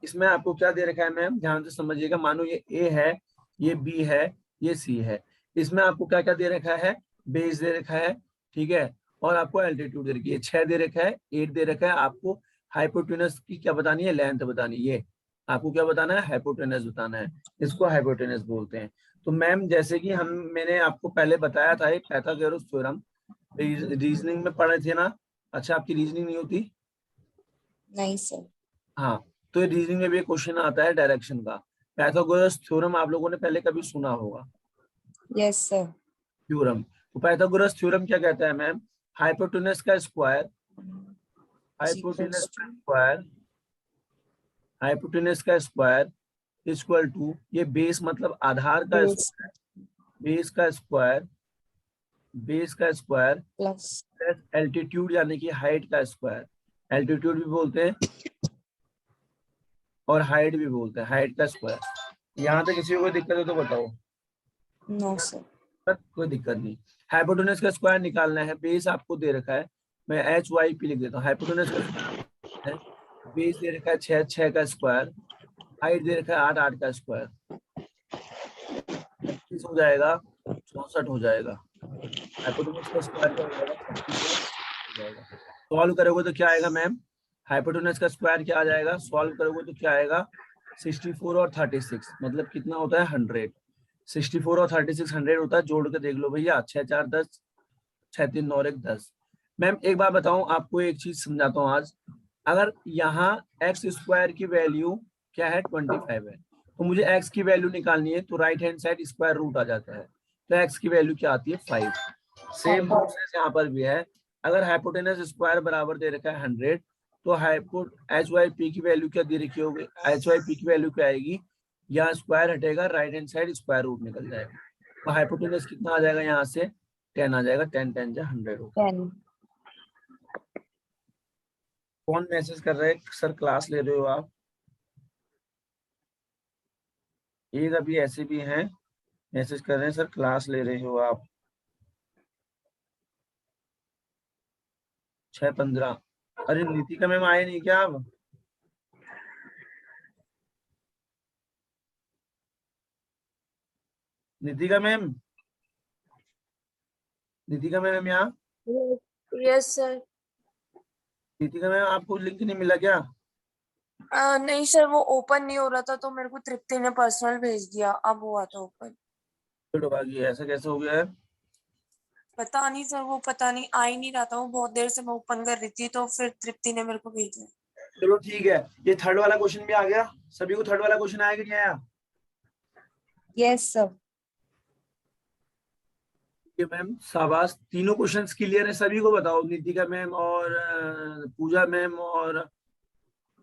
इसमें आपको क्या दे रखा है मैम? ध्यान से समझिएगा। मानो ये ए है, ये बी है, ये सी है। इसमें आपको क्या क्या दे रखा है? बेस दे रखा है, ठीक है, और आपको एल्टीट्यूड दे रखी है। 6 दे रखा है, 8 दे रखा है। आपको हाइपोटेनस की क्या बतानी है? लेंथ बतानी है। ये आपको क्या बताना है? हाइपोटेनस बताना है। इसको हाइपोटेनस बोलते हैं। तो मैम जैसे कि मैंने आपको पहले बताया था पाइथागोरस थ्योरम, रीजनिंग में पढ़े थे ना? अच्छा, आपकी रीजनिंग नहीं होती? नहीं सर। हाँ, तो ये रीजनिंग में भी एक क्वेश्चन आता है डायरेक्शन का। पाइथागोरस थ्योरम आप लोगों ने पहले कभी सुना होगा। Yes sir. थ्योरम, तो पाइथागोरस थ्योरम क्या कहता है मैम? हाइपोटेनस का स्क्वायर, हाइपोटेनस का स्क्वायर इक्वल टू, ये बेस मतलब आधार का स्क्वायर, बेस का स्क्वायर प्लस एल्टीट्यूड यानी कि हाइट का स्क्वायर। एल्टीट्यूड भी बोलते हैं और हाइट भी बोलते हैं, हाइट का स्क्वायर। यहाँ तक किसी को कोई दिक्कत है तो बताओ। No sir. कोई दिक्कत नहीं। हाइपोटेनस का स्क्वायर निकालना है। बेस आपको दे रखा है, मैं HYP लिख देता हूँ। हाइपोटेनस का स्क्वायर, बेस दे रखा है 6, 6 का स्क्वायर, हाइट दे रखा है 8, 8 का स्क्वायर, 36 हो जाएगा, 64 हो जाएगा। हाइपोटेनस का स्क्वायर क्या हो जाएगा? 36 हो जाएगा। सॉल्व करोगे तो क्या आएगा मैम? हाइपोटेनस का स्क्वायर क्या आ जाएगा? सॉल्व करोगे तो क्या आएगा? 64 और 36 मतलब कितना होता है? 100। 64 और 36 100 होता है। जोड़ के देख लो भैया, 6 4 10, 6 3 9 1 10। मैम एक बार बताऊं आपको, एक चीज समझाता हूँ आज। अगर यहाँ एक्स स्क्वायर की वैल्यू क्या है? 25 है, तो मुझे एक्स की वैल्यू निकालनी है, तो right hand side square root आ जाता है, तो एक्स की वैल्यू क्या आती है? 5। सेम प्रोसेस यहाँ पर भी है। अगर हाइपोटेनस स्क्वायर बराबर दे रखा है 100, तो HYP की वैल्यू क्या दे रखी होगी? HYP की वैल्यू क्या आएगी? यहाँ स्क्वायर हटेगा, right hand side square root निकल जाएगा, तो हाइपोटेनस कितना आ जाएगा? यहाँ से 10 आ जाएगा। 10 10 जा 100 होगा। 10। कौन मैसेज कर रहे हैं? सर क्लास ले रहे हो आप? एक अभी ऐसे भी हैं मैसेज कर रहे हैं, सर क्लास ले रहे हो आप? 6:15। अरे नीतिका मैम आए नहीं क्या आप? नीतिका मैम, नीतिका मैम यहाँ? Yes sir. नीतिका मैम आपको लिंक नहीं मिला क्या? नहीं सर, वो ओपन नहीं हो रहा था तो मेरे को तृप्ति ने पर्सनल भेज दिया, अब हुआ था ओपन। ऐसा कैसे हो गया है? पता नहीं सर, वो पता नहीं आ ही नहीं रहा था, वो बहुत देर से मैं ओपन कर रही थी तो फिर तृप्ति ने मेरे को भेजा। चलो ठीक है, ये थर्ड वाला क्वेश्चन भी आ गया। सभी को थर्ड वाला क्वेश्चन आया कि नहीं आया? Yes sir. मैम शाबाश, तीनों क्वेश्चंस क्लियर है सभी को? बताओ, नीतिका मैम और पूजा मैम और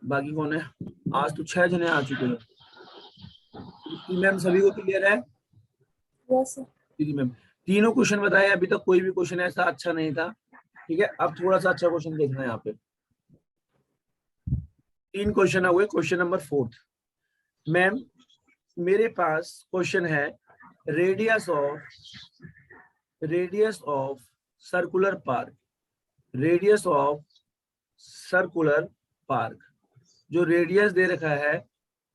बाकी कौन है? आज तो 6 जने आ चुके हैं। मैम सभी को क्लियर है? Yes sir. दीदी मैम तीनों क्वेश्चन बताए, अभी तक कोई भी क्वेश्चन ऐसा अच्छा नहीं था। ठीक है, अब थोड़ा सा अच्छा क्वेश्चन देखना है यहाँ पे। 3 क्वेश्चन हुए। क्वेश्चन नंबर 4 मैम मेरे पास क्वेश्चन है radius of circular park, radius of circular park, जो रेडियस दे रखा है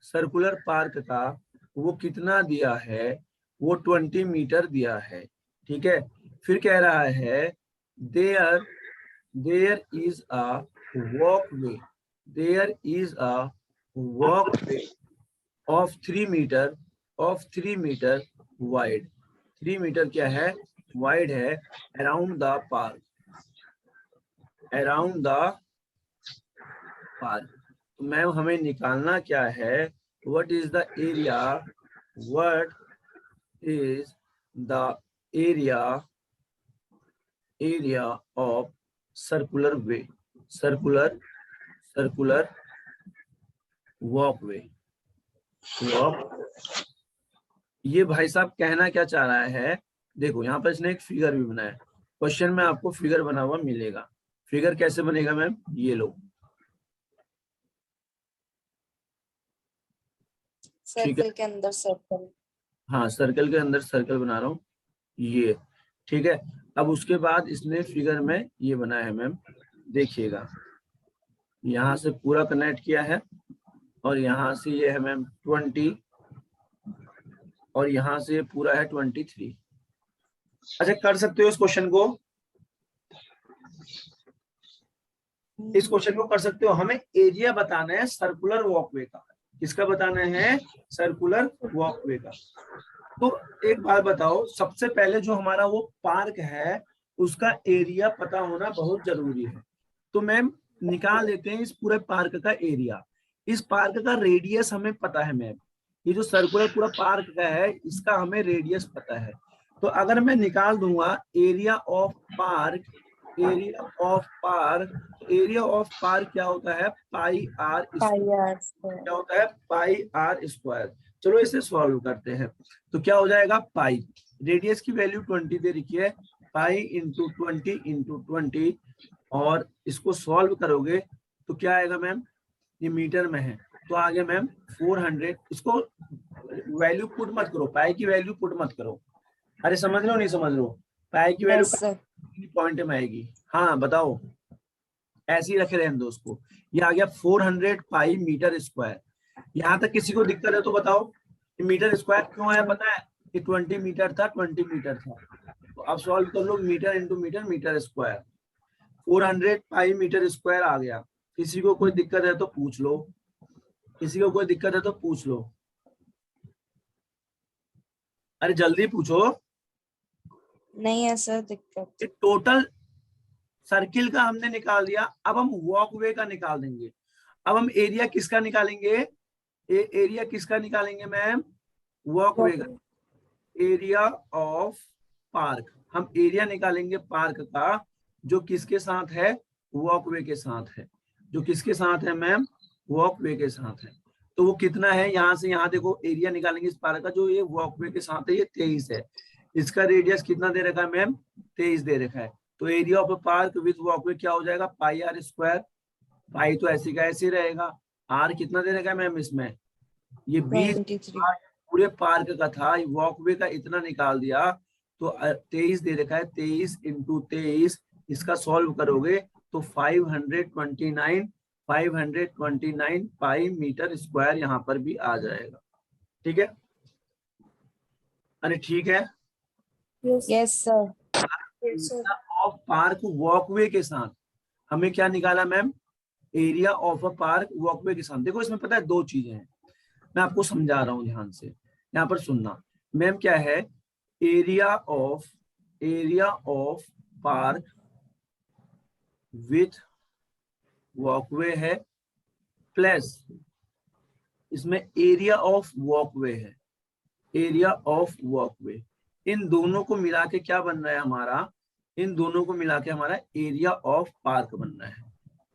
सर्कुलर पार्क का वो कितना दिया है, वो 20 मीटर दिया है। ठीक है, फिर कह रहा है there is a walkway, there is a walkway of 3 metre wide, 3 metre क्या है, वाइड है, around the park, around the park. तो मैम हमें निकालना क्या है, what is the area, what is the area of circular way, circular walkway, ये भाई साहब कहना क्या चाह रहा है, देखो यहाँ पर इसने एक फिगर भी बनाया, क्वेश्चन में आपको फिगर बना हुआ मिलेगा। फिगर कैसे बनेगा मैम, ये लो, ठीक है, सर्कल के अंदर सर्कल। हाँ सर्कल के अंदर सर्कल बना रहा हूँ ये। ठीक है, अब उसके बाद इसने फिगर में ये बनाया है मैम, देखिएगा यहाँ से पूरा कनेक्ट किया है और यहाँ से ये है मैम 20 और यहाँ से पूरा है 23। अच्छा कर सकते हो इस क्वेश्चन को, इस क्वेश्चन को कर सकते हो। हमें एरिया बताना है सर्कुलर वॉकवे का, किसका बताना है, सर्कुलर वॉकवे का। तो एक बात बताओ, सबसे पहले जो हमारा वो पार्क है उसका एरिया पता होना बहुत जरूरी है। तो मैम निकाल लेते हैं इस पूरे पार्क का एरिया। इस पार्क का रेडियस हमें पता है मैम, ये जो सर्कुलर पूरा पार्क का है इसका हमें रेडियस पता है। तो अगर मैं निकाल दूंगा area of park, area of park, area of park क्या होता है, पाई आर स्क्वायर, क्या होता है, पाई आर स्क्वायर। चलो इसे सॉल्व करते हैं, तो क्या हो जाएगा, पाई, रेडियस की वैल्यू 20 दे रखी है, पाई इंटू 20 और इसको सॉल्व करोगे तो क्या आएगा मैम, ये मीटर में है तो आ गया मैम 400। इसको वैल्यू पुट मत करो, पाई की वैल्यू पुट मत करो। अरे समझ लो नहीं समझ लो, पाई की वैल्यू पॉइंट में आएगी। हाँ बताओ, ऐसे ही रखे रहने दो उसको। ये आ गया 400 पाई मीटर स्क्वायर। यहाँ तक किसी को दिक्कत है तो बताओ, मीटर स्क्वायर क्यों आया पता है, कि 20 मीटर था, 20 मीटर था। तो अब सॉल्व कर लो, metre into metre, metre square, 400 pi metre square आ गया। किसी को कोई दिक्कत है तो पूछ लो, किसी को कोई दिक्कत है तो पूछ लो, अरे जल्दी पूछो। नहीं है सर दिक्कत। टोटल सर्किल का हमने निकाल दिया, अब हम वॉकवे का निकाल देंगे। अब हम एरिया किसका निकालेंगे, एरिया किसका निकालेंगे मैम, वॉकवे का, एरिया ऑफ पार्क। हम एरिया निकालेंगे पार्क का जो किसके साथ है, वॉकवे के साथ है, जो किसके साथ है मैम, वॉकवे के साथ है। तो वो कितना है, यहाँ से यहाँ देखो एरिया निकालेंगे इस पार्क का जो ये वॉकवे के साथ है, ये 23 है। इसका रेडियस कितना दे रखा है मैम, 23 दे रखा है। तो area of park with walkway क्या हो जाएगा, पाई आर स्क्वायर। पाई तो ऐसे का ऐसे रहेगा, आर कितना दे रखा है मैम इसमें, ये 20 पूरे पार्क का था, वॉकवे का इतना निकाल दिया तो 23 दे रखा है, 23 इंटू 23, इसका सॉल्व करोगे तो 529 पाई मीटर स्क्वायर यहाँ पर भी आ जाएगा। ठीक है, अरे ठीक है, yes sir. Of park walkway के साथ हमें क्या निकाला ma'am, area of a park walkway के साथ। देखो इसमें पता है दो चीजें हैं, मैं आपको समझा रहा हूं ध्यान से, यहाँ पर सुनना मैम। क्या है, area of park with walkway है, प्लस इसमें एरिया ऑफ वॉकवे है, एरिया ऑफ वॉकवे। इन दोनों को मिला के क्या बन रहा है हमारा, इन दोनों को मिला के हमारा एरिया ऑफ पार्क बन रहा है,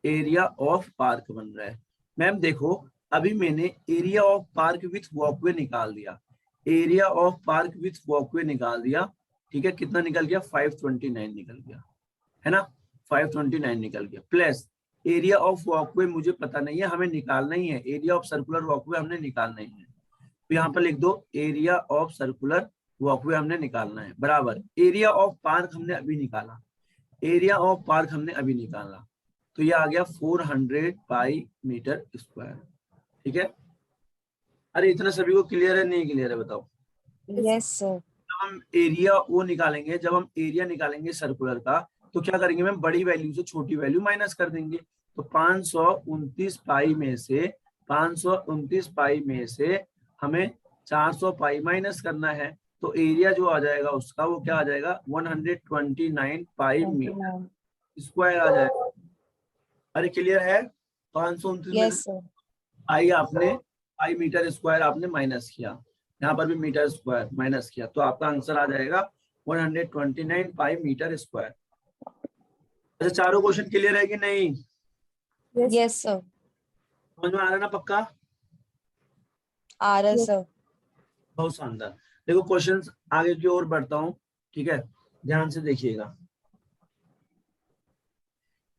एरिया ऑफ पार्क बन रहा है। मैम देखो अभी मैंने area of park with walkway निकाल दिया, area of park with walkway निकाल दिया, ठीक है, कितना निकल गया 529 निकल गया, है ना, 529 निकल गया। प्लस एरिया ऑफ वॉकवे मुझे पता नहीं है, हमें निकालना ही है, एरिया ऑफ सर्कुलर वॉकवे हमने निकालना ही है, तो यहाँ पर लिख दो एरिया ऑफ सर्कुलर वॉकवे हमने निकालना है, बराबर एरिया ऑफ पार्क हमने अभी निकाला, एरिया ऑफ पार्क हमने अभी निकाला, तो ये आ गया 400 पाई मीटर स्क्वायर। ठीक है, अरे इतना सभी को क्लियर है नहीं क्लियर है बताओ? Yes sir. जब हम एरिया वो निकालेंगे, जब हम एरिया निकालेंगे सर्कुलर का, तो क्या करेंगे मैम, बड़ी वैल्यू से छोटी वैल्यू माइनस कर देंगे, तो 529 पाई में से 529 पाई में से हमें 400 पाई माइनस करना है, तो एरिया जो आ जाएगा उसका वो क्या आ जाएगा 129 पाई मीटर स्क्वायर आ जाएगा। अरे क्लियर है? 529 में यस सर। पाई आपने पाई मीटर स्क्वायर आपने माइनस किया, यहाँ पर भी मीटर स्क्वायर माइनस किया, तो आपका आंसर आ जाएगा 129 पाई मीटर स्क्वायर। अच्छा चारों क्वेश्चन क्लियर है कि नहीं? Yes sir. समझ में आ रहा ना पक्का? आ रहा सर। बहुत शानदार। देखो क्वेश्चंस आगे की ओर बढ़ता हूँ, ठीक है, ध्यान से देखिएगा।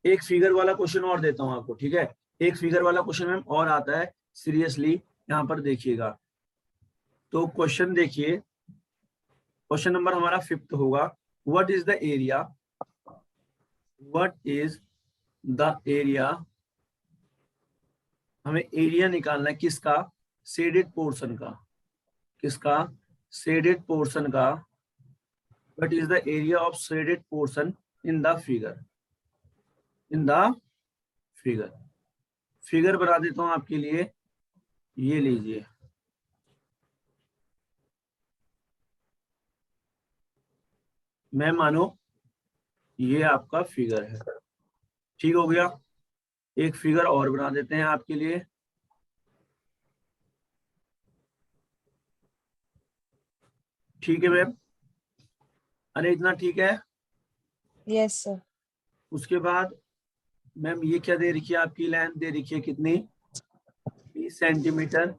एक फिगर वाला क्वेश्चन और देता हूँ आपको, ठीक है, एक फिगर वाला क्वेश्चन मैम और आता है, सीरियसली यहाँ पर देखिएगा। तो क्वेश्चन देखिए, क्वेश्चन नंबर हमारा 5th होगा, what is the area, what is the area, हमें एरिया निकालना है किसका, शेडेड पोर्शन का, किसका, शेडेड पोर्शन का, what is the area of shaded portion in the figure, in the figure. Figure बना देता हूं आपके लिए, ये लीजिए, मैं मानो ये आपका फिगर है, ठीक हो गया। एक फिगर और बना देते हैं आपके लिए, ठीक है मैम? अरे इतना ठीक है? Yes sir. उसके बाद मैम ये क्या दे रखी है, आपकी लेंथ दे रखी है कितनी, 20 सेंटीमीटर,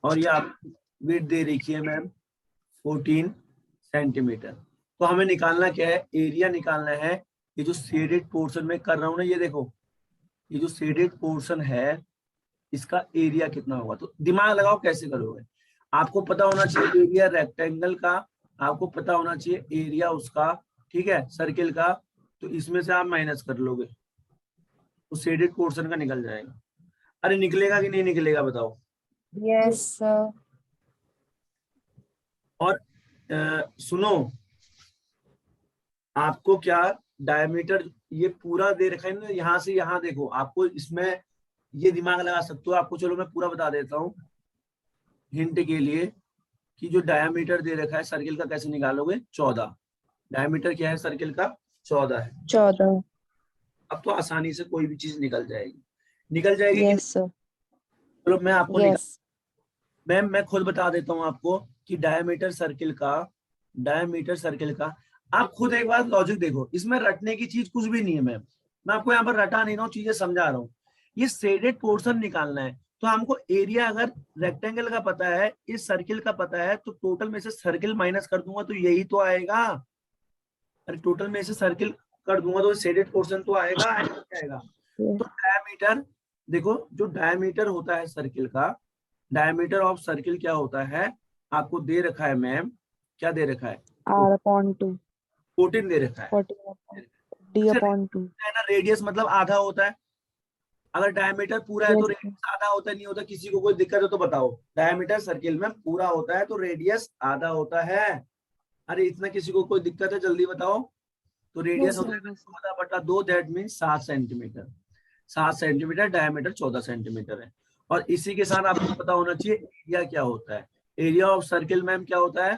और ये आप विड्थ दे रखी है मैम 14 सेंटीमीटर। तो हमें निकालना क्या है, एरिया निकालना है। ये जो शेडेड पोर्शन में कर रहा हूं ना, ये देखो, ये जो शेडेड पोर्शन है इसका एरिया कितना होगा, तो दिमाग लगाओ कैसे करोगे। आपको पता होना चाहिए एरिया रेक्टेंगल का, आपको पता होना चाहिए एरिया उसका, ठीक है, सर्किल का, तो इसमें से आप माइनस कर लोगे तो शेडेड पोर्शन का निकल जाएगा। अरे निकलेगा कि नहीं निकलेगा बताओ? Yes sir. और सुनो, आपको क्या डायमीटर ये पूरा दे रखा है ना, यहाँ से यहाँ देखो, आपको इसमें ये दिमाग लगा सकते हो आपको, चलो मैं पूरा बता देता हूँ हिंट के लिए, कि जो डायमीटर दे रखा है सर्किल का कैसे निकालोगे, 14 डायमीटर क्या है सर्किल का, 14 है। 14। अब तो आसानी से कोई भी चीज निकल जाएगी, निकल जाएगी कि यस सर। चलो मैं आपको यस। मैम मैं खुद बता देता हूँ आपको कि डायमीटर सर्किल का, डायमीटर सर्किल का, आप खुद एक बार लॉजिक देखो, इसमें रटने की चीज कुछ भी नहीं है मैम, मैं आपको यहाँ पर रटा नहीं रहा हूँ, चीजें समझा रहा हूँ। ये शेडेड पोर्शन निकालना है, तो हमको एरिया अगर रेक्टेंगल का पता है, इस सर्किल का पता है, तो टोटल में से सर्किल माइनस कर दूंगा तो यही तो आएगा। अरे टोटल में से सर्किल कर दूंगा तो शेडेड पोर्शन तो आएगा, आएगा। तो डायमीटर देखो, जो डायमीटर होता है सर्किल का, डायमीटर ऑफ सर्किल क्या होता है, आपको दे रखा है मैम, क्या दे रखा है, R/2 14 दे रखा है, 14 D/2 है ना। रेडियस मतलब आधा होता है, अगर डायमीटर पूरा है तो रेडियस आधा होता है, नहीं होता, किसी को कोई दिक्कत है तो बताओ। डायमीटर सर्किल में पूरा होता है तो रेडियस आधा होता है। अरे इतना किसी को कोई दिक्कत है जल्दी बताओ। तो रेडियस होता है 14/2, that mean 7 centimetre, 7 centimetre, diameter 14 centimetre है। और इसी के साथ आपको पता होना चाहिए एरिया क्या होता है, एरिया ऑफ सर्किल मैम क्या होता है,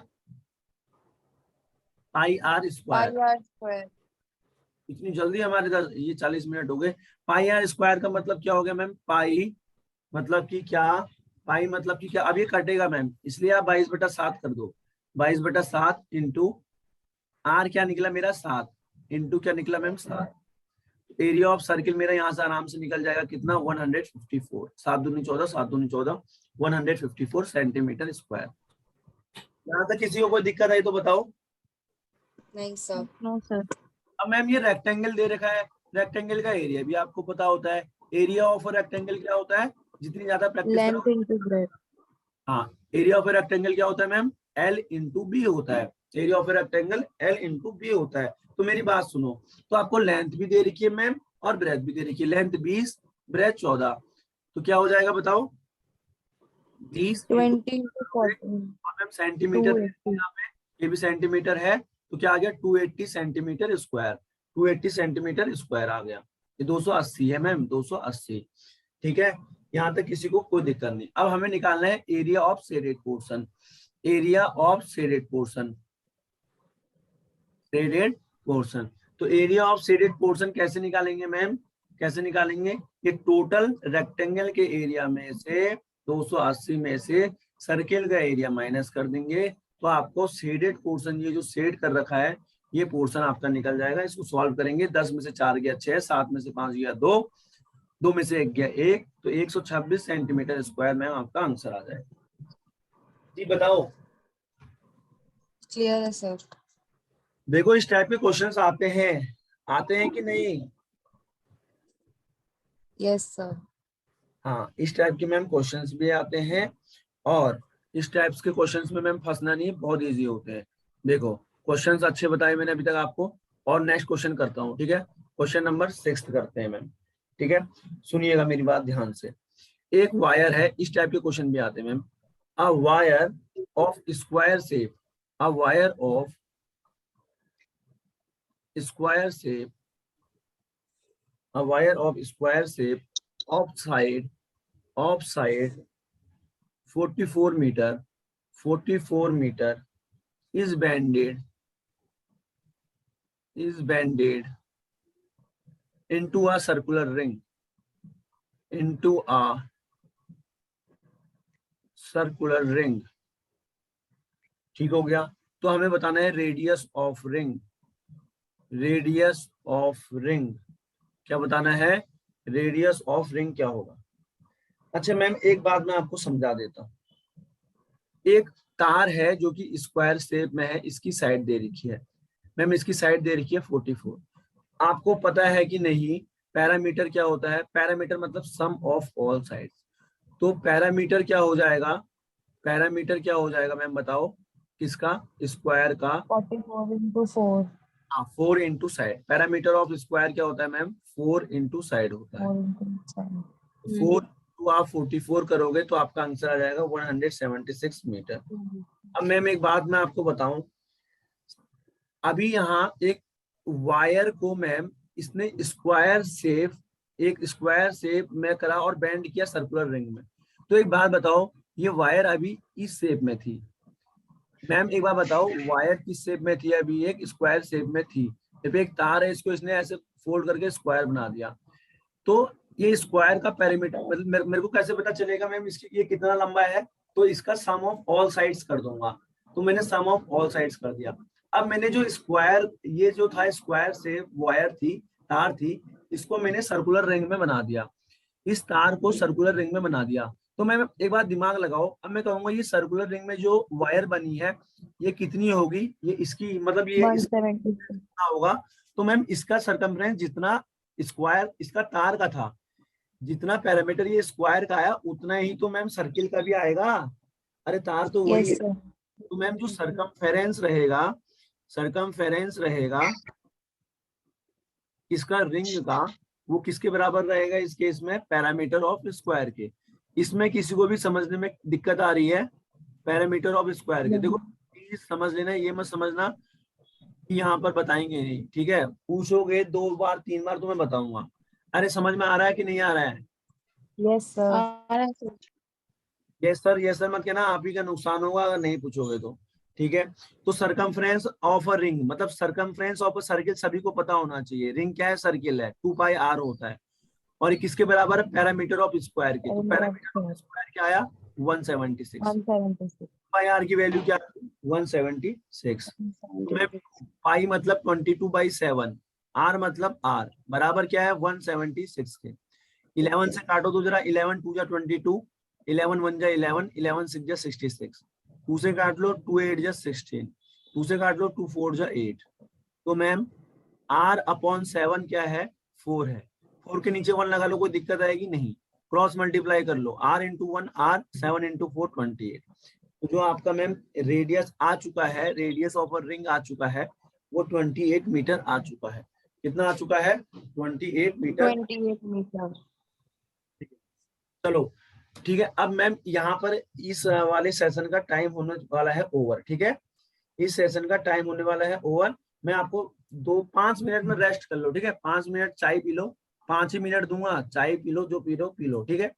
पाई आर स्क्वायर। इतनी जल्दी हमारे इधर ये 40 मिनट हो गए। पाई आर स्क्वायर का मतलब क्या हो गया मैम, पाई मतलब कि क्या, पाई मतलब कि क्या, अब ये कटेगा मैम, इसलिए आप 22/7 कर दो, 22/7 इंटू आर क्या निकला मेरा 7, इंटू क्या निकला मैम 7। एरिया ऑफ सर्किल मेरा यहाँ से आराम से निकल जाएगा कितना, 154, 7 दूनी 14, 7 दूनी 14, 154 सेंटीमीटर स्क्वायर। यहाँ तक किसी को कोई दिक्कत आई तो बताओ। नहीं सर। No sir. अब मैम ये रेक्टेंगल दे रखा है, रेक्टेंगल का एरिया भी आपको पता होता है। एरिया ऑफ रेक्टेंगल क्या होता है, जितनी ज्यादा प्रैक्टिस लेंथ करो। Into breadth. हाँ, एरिया ऑफ रेक्टेंगल क्या होता है मैम, L इंटू बी होता है। Area of rectangle L into B होता है। तो मेरी बात सुनो, तो आपको लेंथ भी दे रखी है मैम और ब्रेथ भी दे रखी है। लेंथ 20, ब्रेथ 14, तो क्या हो जाएगा बताओ, 20 इंटू 20 into 14 और मैम सेंटीमीटर दे रखी है 280। यहाँ पे, ये भी सेंटीमीटर है, तो क्या आ गया 280 सेंटीमीटर स्क्वायर। 280 सेंटीमीटर स्क्वायर आ गया। ये 280 है मैम, 280। ठीक है, यहाँ तक किसी को कोई दिक्कत नहीं। अब हमें निकालना है area of shaded portion. Area of shaded portion, shaded portion. तो एरिया ऑफ शेडेड पोर्शन कैसे निकालेंगे मैम, कैसे निकालेंगे, ये टोटल रेक्टेंगल के एरिया में से 280 में से सर्किल का एरिया माइनस कर देंगे, तो आपको शेडेड पोर्शन, ये जो शेड कर रखा है ये पोर्शन आपका निकल जाएगा। इसको सॉल्व करेंगे, 10 में से 4 गया 6, 7 में से 5 गया 2, 2 में से 1 गया 1, तो 126 सेंटीमीटर स्क्वायर में आपका आंसर आ जाएगा। जी बताओ। क्लियर है सर। देखो इस टाइप के क्वेश्चंस आते हैं कि नहीं। Yes sir. हाँ, इस टाइप के मैम क्वेश्चंस भी आते हैं, और इस टाइप्स के क्वेश्चंस में मैम फंसना नहीं है, बहुत इजी होते हैं। देखो क्वेश्चंस अच्छे बताए मैंने अभी तक आपको, और नेक्स्ट क्वेश्चन करता हूँ। ठीक है, क्वेश्चन नंबर 6 करते हैं मैम। ठीक है, सुनिएगा मेरी बात ध्यान से। एक वायर है, इस टाइप के क्वेश्चन भी आते हैं ma'am. A wire of square shape, a wire of square shape, a wire of square shape of side 44 meter is bended into a circular ring, into a circular ring। ठीक हो गया, तो हमें बताना है radius of ring, radius of ring क्या बताना है, रेडियस ऑफ रिंग क्या होगा। अच्छा मैम एक बात मैं आपको समझा देता हूँ। एक तार है जो कि स्क्वायर शेप में है, इसकी साइड दे रखी है मैम, इसकी साइड दे रखी है 44। आपको पता है कि नहीं पैरामीटर क्या होता है, पैरामीटर मतलब सम ऑफ ऑल साइड्स। तो पैरामीटर क्या हो जाएगा, पैरामीटर क्या हो जाएगा मैम बताओ, किसका, स्क्वायर का 44 into 4। 4 into side. Parameter of square क्या होता है मैम, 4 इंटू साइड होता है। 4 into 7। 4 तो आप 44 करोगे तो आपका आंसर आ जाएगा 176 मीटर। अब मैम एक बात मैं आपको बताऊं, अभी यहाँ एक वायर को मैम इसने स्क्वायर शेप, एक स्क्वायर शेप में करा और बेंड किया सर्कुलर रिंग में। तो एक बात बताओ, ये वायर अभी इस शेप में थी मैम, एक बार बताओ वायर किस शेप में थी, अभी एक स्क्वायर शेप में थी। जब एक तार है इसको इसने ऐसे फोल्ड करके स्क्वायर बना दिया, तो ये स्क्वायर का पेरीमीटर मेरे को कैसे पता चलेगा मैम इसकी ये कितना लंबा है, तो इसका सम ऑफ ऑल साइड्स कर दूंगा। तो मैंने सम ऑफ ऑल साइड्स कर दिया। अब मैंने जो स्क्वायर, ये जो था स्क्वायर से वायर थी, तार थी, इसको मैंने सर्कुलर रिंग में बना दिया, इस तार को सर्कुलर रिंग में बना दिया। तो मैं एक बार दिमाग लगाओ, अब मैं कहूंगा ये सर्कुलर रिंग में जो वायर बनी है ये कितनी होगी, ये इसकी मतलब ये 170 कितना होगा। तो मैम इसका सर्कमफ्रेंस जितना स्क्वायर इसका तार का था, जितना पैरामीटर ये स्क्वायर का आया उतना ही तो मैम सर्किल का भी आएगा। अरे तार तो वही है। सर। तो मैम जो सर्कमफेरेंस रहेगा, सर्कमफेरेंस रहेगा इसका रिंग का, वो किसके बराबर रहेगा इस केस में, पैरामीटर ऑफ स्क्वायर के। इसमें किसी को भी समझने में दिक्कत आ रही है, पैरामीटर ऑफ स्क्वायर के। देखो प्लीज समझ लेना, ये मत समझना कि यहाँ पर बताएंगे नहीं, ठीक है, पूछोगे 2 बार 3 बार तो मैं बताऊंगा। अरे समझ में आ रहा है कि नहीं आ रहा है। Yes sir. ये सर मत कहना, आप ही का नुकसान होगा अगर नहीं पूछोगे तो। ठीक है, तो सर्कमफ्रेंस ऑफ अ रिंग मतलब सर्कमफ्रेंस ऑफ अ सर्किल सभी को पता होना चाहिए। रिंग क्या है, सर्किल है, 2 पाई r होता है, और ये किसके बराबर है, पैरामीटर ऑफ स्क्वायर के। तो पैरामीटर ऑफ स्क्वायर क्या आया 176, 176। पाई r की वैल्यू क्या 176। तो मैं पाई मतलब 22/7, r मतलब r बराबर क्या है 176 के। 11 से काटो तो जरा, 11 2 जा 22, 11 1 जा 11, 11 6 जा 66, 2 से काट लो 2 8 जा 16, 2 से काट लो, 2 4 जा 8। तो मैम r/7 क्या है, 4 है। 4 के नीचे 1 लगा लो, कोई दिक्कत आएगी नहीं। क्रॉस मल्टीप्लाई कर लो, r इंटू 1 r, 7 इंटू 4 28। तो जो आपका मैम रेडियस आ चुका है, रेडियस ऑफ अ रिंग आ चुका है, वो 28 मीटर आ चुका है। कितना आ चुका है, 28 मीटर। 28 मीटर। चलो ठीक है। अब मैम यहाँ पर इस वाले सेशन का टाइम होने वाला है ओवर, ठीक है, इस सेशन का टाइम होने वाला है ओवर। मैं आपको 5 मिनट में रेस्ट कर लो, ठीक है, 5 मिनट चाय पी लो, 5 ही मिनट दूंगा, चाय पी लो, जो पी लो, ठीक है।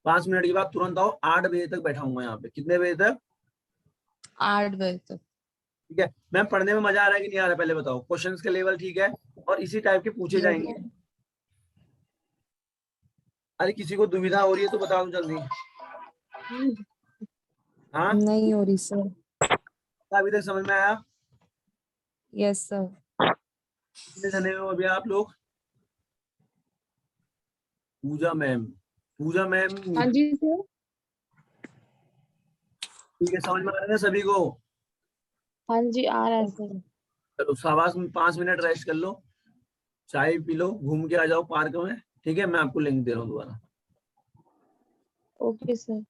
5 मिनट के बाद तुरंत आओ, 8 बजे तक बैठाऊंगा यहाँ पे। कितने बजे तक? 8 बजे तक। ठीक है मैम। पढ़ने में मजा आ रहा है कि नहीं आ रहा है, पहले बताओ। क्वेश्चंस के लेवल ठीक है और इसी टाइप के पूछे जाएंगे। अरे किसी को दुविधा हो रही है तो बता दो जल्दी। हाँ, नहीं हो रही सर। अभी तक समझ में आया? Yes sir. कितने जने हो अभी आप लोग? पूजा मैम, पूजा मैम, हाँ जी सर। ठीक है, समझ में आ रहा है ना सभी को? हाँ जी आ रहा है सर। चलो शाबाश, में 5 मिनट रेस्ट कर लो, चाय पी लो, घूम के आ जाओ पार्क में, ठीक है। मैं आपको लिंक दे रहा हूँ दोबारा। Okay sir.